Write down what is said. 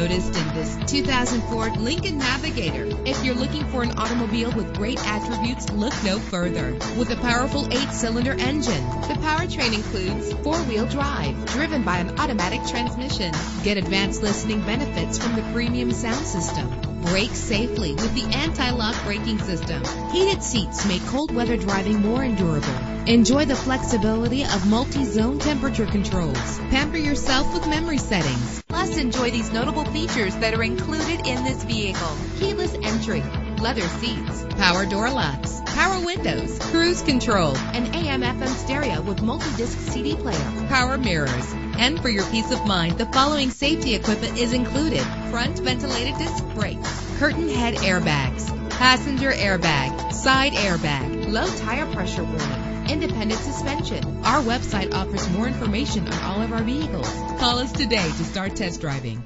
noticed in this 2004 Lincoln Navigator. If you're looking for an automobile with great attributes, look no further. With a powerful 8-cylinder engine, the powertrain includes 4-wheel drive, driven by an automatic transmission. Get advanced listening benefits from the premium sound system. Brake safely with the anti-lock braking system. Heated seats make cold weather driving more endurable. Enjoy the flexibility of multi-zone temperature controls. Pamper yourself with memory settings. Plus, enjoy these notable features that are included in this vehicle: keyless entry, leather seats, power door locks, power windows, cruise control, an AM/FM stereo with multi-disc CD player, power mirrors. And for your peace of mind, the following safety equipment is included: front ventilated disc brakes, curtain head airbags, passenger airbag, side airbag, low tire pressure warning, independent suspension. Our website offers more information on all of our vehicles. Call us today to start test driving.